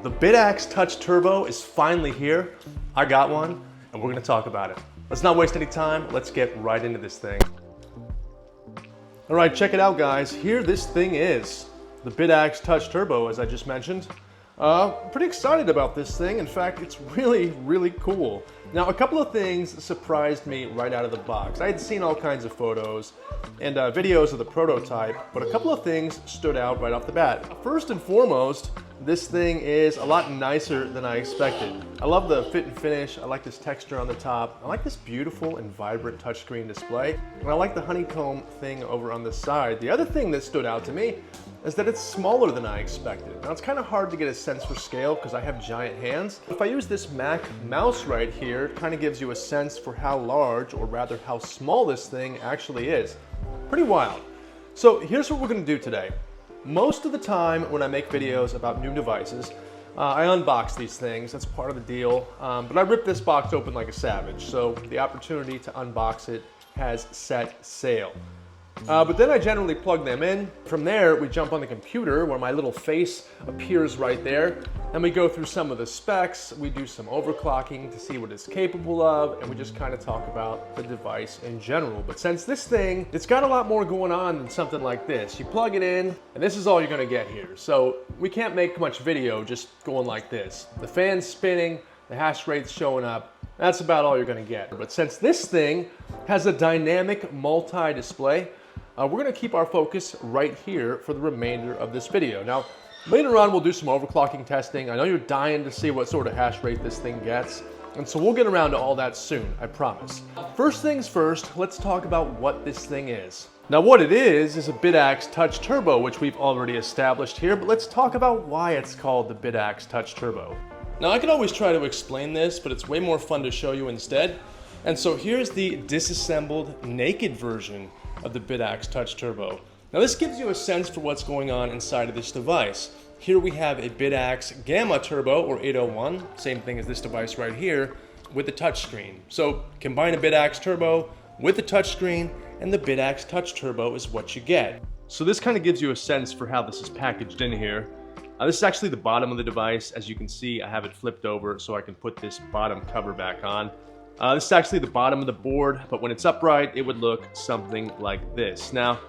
The Bitaxe Touch Turbo is finally here. I got one, and we're gonna talk about it. Let's not waste any time. Let's get right into this thing. All right, check it out, guys. Here this thing is, the Bitaxe Touch Turbo, as I just mentioned. Pretty excited about this thing. In fact, it's really, really cool. Now, a couple of things surprised me right out of the box. I had seen all kinds of photos and videos of the prototype, but a couple of things stood out right off the bat. First and foremost, this thing is a lot nicer than I expected. I love the fit and finish. I like this texture on the top. I like this beautiful and vibrant touchscreen display. And I like the honeycomb thing over on the side. The other thing that stood out to me is that it's smaller than I expected. Now, it's kind of hard to get a sense for scale because I have giant hands. If I use this Mac mouse right here, it kind of gives you a sense for how large, or rather how small this thing actually is. Pretty wild. So here's what we're gonna do today. Most of the time when I make videos about new devices, I unbox these things. That's part of the deal. But I ripped this box open like a savage, so the opportunity to unbox it has set sail. But then I generally plug them in. From there, we jump on the computer where my little face appears right there, and we go through some of the specs. We do some overclocking to see what it's capable of, and we just kind of talk about the device in general. But since this thing, it's got a lot more going on than something like this. You plug it in, and this is all you're gonna get here. So we can't make much video just going like this. The fan's spinning, the hash rate's showing up. That's about all you're gonna get. But since this thing has a dynamic multi-display, we're gonna keep our focus right here for the remainder of this video. Now, later on, we'll do some overclocking testing. I know you're dying to see what sort of hash rate this thing gets, and so we'll get around to all that soon, I promise. First things first, let's talk about what this thing is. Now, what it is a Bitaxe Touch Turbo, which we've already established here, but let's talk about why it's called the Bitaxe Touch Turbo. Now, I could always try to explain this, but it's way more fun to show you instead. And so here's the disassembled naked version of the Bitaxe Touch Turbo. Now, this gives you a sense for what's going on inside of this device. Here we have a Bitaxe Gamma Turbo, or 801, same thing as this device right here, with the touchscreen. So combine a Bitaxe Turbo with the touchscreen, and the Bitaxe Touch Turbo is what you get. So this kind of gives you a sense for how this is packaged in here. This is actually the bottom of the device. As you can see, I have it flipped over so I can put this bottom cover back on. This is actually the bottom of the board, but when it's upright, it would look something like this. Now,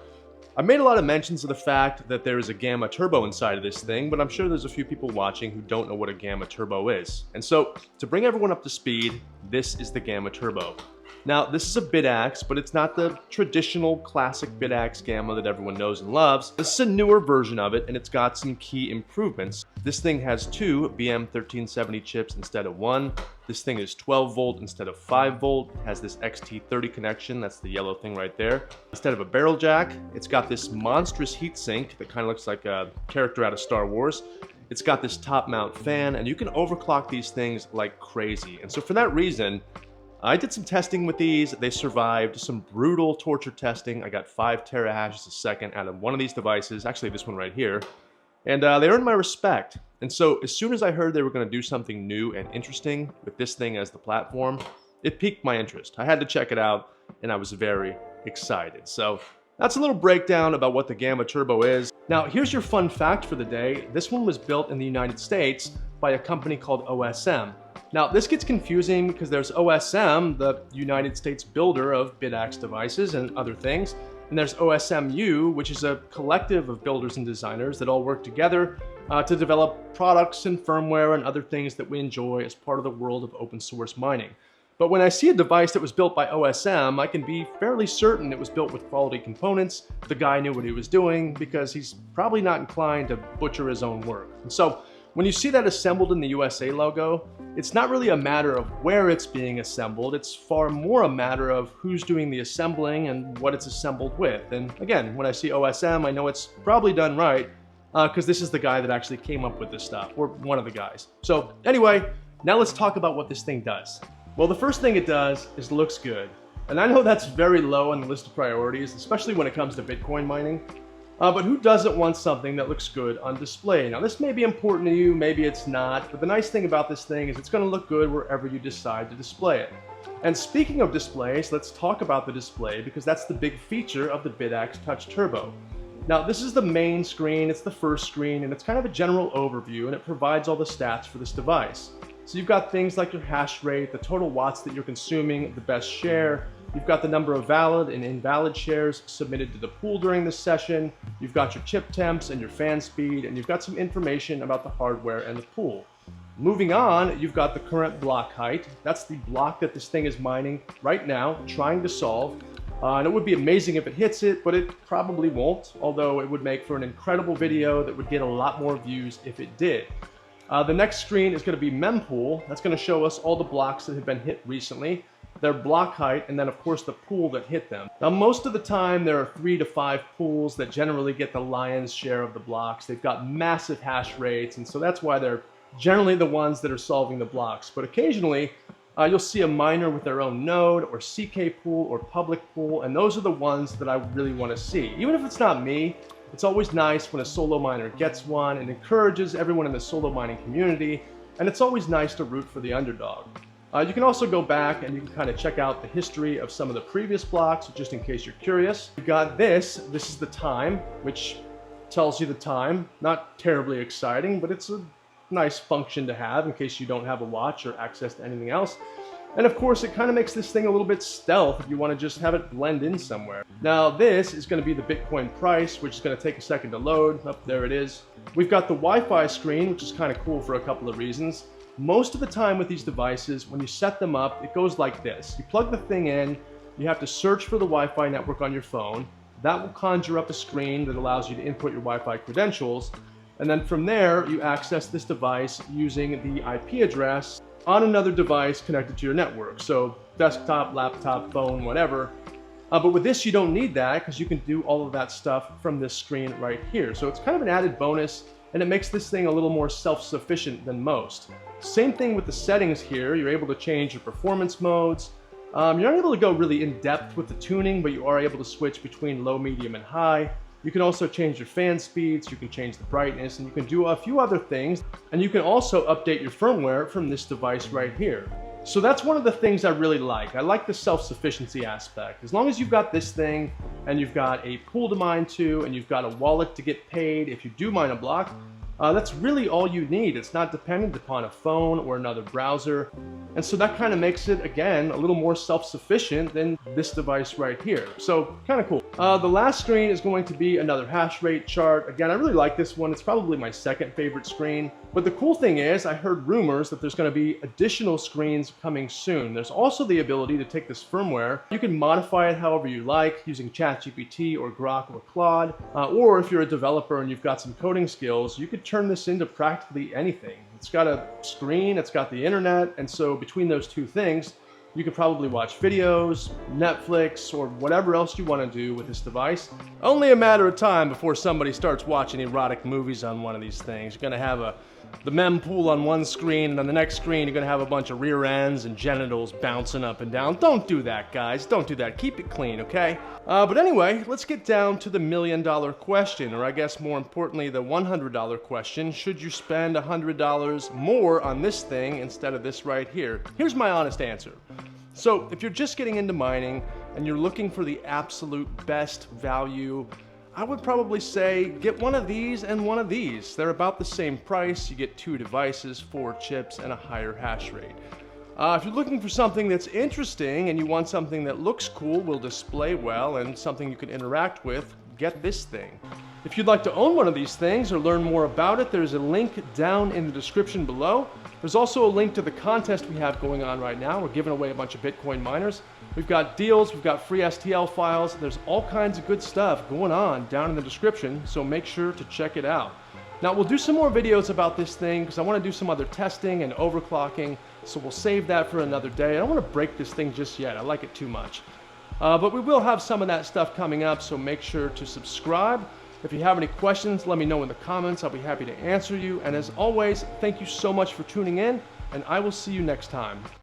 I made a lot of mentions of the fact that there is a Gamma Turbo inside of this thing, but I'm sure there's a few people watching who don't know what a Gamma Turbo is. And so, to bring everyone up to speed, this is the Gamma Turbo. Now, this is a Bitaxe, but it's not the traditional classic Bitaxe Gamma that everyone knows and loves. This is a newer version of it, and it's got some key improvements. This thing has two BM1370 chips instead of one. This thing is 12 volt instead of 5 volt. It has this XT30 connection, that's the yellow thing right there. Instead of a barrel jack, it's got this monstrous heatsink that kind of looks like a character out of Star Wars. It's got this top mount fan, and you can overclock these things like crazy. And so for that reason, I did some testing with these. They survived some brutal torture testing. I got 5 terahashes a second out of one of these devices, actually this one right here, and they earned my respect. And so as soon as I heard they were gonna do something new and interesting with this thing as the platform, it piqued my interest. I had to check it out, and I was very excited. So that's a little breakdown about what the Gamma Turbo is. Now, here's your fun fact for the day. This one was built in the United States by a company called OSM. Now, this gets confusing because there's OSM, the United States builder of Bitaxe devices and other things, and there's OSMU, which is a collective of builders and designers that all work together to develop products and firmware and other things that we enjoy as part of the world of open source mining. But when I see a device that was built by OSM, I can be fairly certain it was built with quality components. The guy knew what he was doing because he's probably not inclined to butcher his own work. And so, when you see that assembled in the USA logo, it's not really a matter of where it's being assembled, it's far more a matter of who's doing the assembling and what it's assembled with. And again, when I see OSM, I know it's probably done right, because this is the guy that actually came up with this stuff, or one of the guys. So anyway, now let's talk about what this thing does. Well, the first thing it does is looks good. And I know that's very low on the list of priorities, especially when it comes to Bitcoin mining. But who doesn't want something that looks good on display? Now, this may be important to you, maybe it's not, but the nice thing about this thing is it's going to look good wherever you decide to display it. And speaking of displays, let's talk about the display because that's the big feature of the Bitaxe Touch Turbo. Now this is the main screen, it's the first screen, and it's kind of a general overview, and it provides all the stats for this device. So you've got things like your hash rate, the total watts that you're consuming, the best share, you've got the number of valid and invalid shares submitted to the pool during this session, you've got your chip temps and your fan speed, and you've got some information about the hardware and the pool. Moving on, you've got the current block height. That's the block that this thing is mining right now, trying to solve. And it would be amazing if it hits it, but it probably won't, although it would make for an incredible video that would get a lot more views if it did. The next screen is going to be mempool. That's going to show us all the blocks that have been hit recently, their block height, and then of course the pool that hit them. Now most of the time there are 3 to 5 pools that generally get the lion's share of the blocks. They've got massive hash rates, and so that's why they're generally the ones that are solving the blocks. But occasionally you'll see a miner with their own node or CK pool or public pool, and those are the ones that I really want to see. Even if it's not me, it's always nice when a solo miner gets one and encourages everyone in the solo mining community, and it's always nice to root for the underdog. You can also go back and you can kind of check out the history of some of the previous blocks, just in case you're curious. You got this is the time, which tells you the time. Not terribly exciting, but it's a nice function to have in case you don't have a watch or access to anything else. And of course, it kind of makes this thing a little bit stealth if you want to just have it blend in somewhere. Now this is going to be the Bitcoin price, which is going to take a second to load. Oh, there it is. We've got the Wi-Fi screen, which is kind of cool for a couple of reasons. Most of the time with these devices, when you set them up, it goes like this. You plug the thing in, you have to search for the Wi-Fi network on your phone. That will conjure up a screen that allows you to input your Wi-Fi credentials. And then from there, you access this device using the IP address on another device connected to your network. So desktop, laptop, phone, whatever. But with this, you don't need that because you can do all of that stuff from this screen right here. So it's kind of an added bonus, and it makes this thing a little more self-sufficient than most. Same thing with the settings here. You're able to change your performance modes. You're not able to go really in depth with the tuning, but you are able to switch between low, medium, and high. You can also change your fan speeds, you can change the brightness, and you can do a few other things. And you can also update your firmware from this device right here. So that's one of the things I really like. I like the self-sufficiency aspect. As long as you've got this thing, and you've got a pool to mine to, and you've got a wallet to get paid if you do mine a block, that's really all you need. It's not dependent upon a phone or another browser. And so that kind of makes it, again, a little more self-sufficient than this device right here. So kind of cool. The last screen is going to be another hash rate chart. Again, I really like this one. It's probably my second favorite screen. But the cool thing is, I heard rumors that there's going to be additional screens coming soon. There's also the ability to take this firmware. You can modify it however you like using ChatGPT or Grok or Claude. Or if you're a developer and you've got some coding skills, you could turn this into practically anything. It's got a screen, it's got the internet, and so between those two things, you could probably watch videos, Netflix, or whatever else you want to do with this device. Only a matter of time before somebody starts watching erotic movies on one of these things. You're going to have the mempool on one screen, and on the next screen you're going to have a bunch of rear ends and genitals bouncing up and down. Don't do that, guys. Don't do that. Keep it clean, okay? But anyway, let's get down to the $1 million question, or I guess more importantly, the $100 question. Should you spend $100 more on this thing instead of this right here? Here's my honest answer. So if you're just getting into mining and you're looking for the absolute best value, I would probably say get one of these and one of these. They're about the same price. You get 2 devices, 4 chips, and a higher hash rate. If you're looking for something that's interesting and you want something that looks cool, will display well, and something you can interact with, get this thing. If you'd like to own one of these things or learn more about it, there's a link down in the description below. There's also a link to the contest we have going on right now. We're giving away a bunch of Bitcoin miners. We've got deals, we've got free STL files. There's all kinds of good stuff going on down in the description, so make sure to check it out. Now, we'll do some more videos about this thing because I want to do some other testing and overclocking, so we'll save that for another day. I don't want to break this thing just yet. I like it too much. But we will have some of that stuff coming up, so make sure to subscribe. If you have any questions, let me know in the comments. I'll be happy to answer you. And as always, thank you so much for tuning in, and I will see you next time.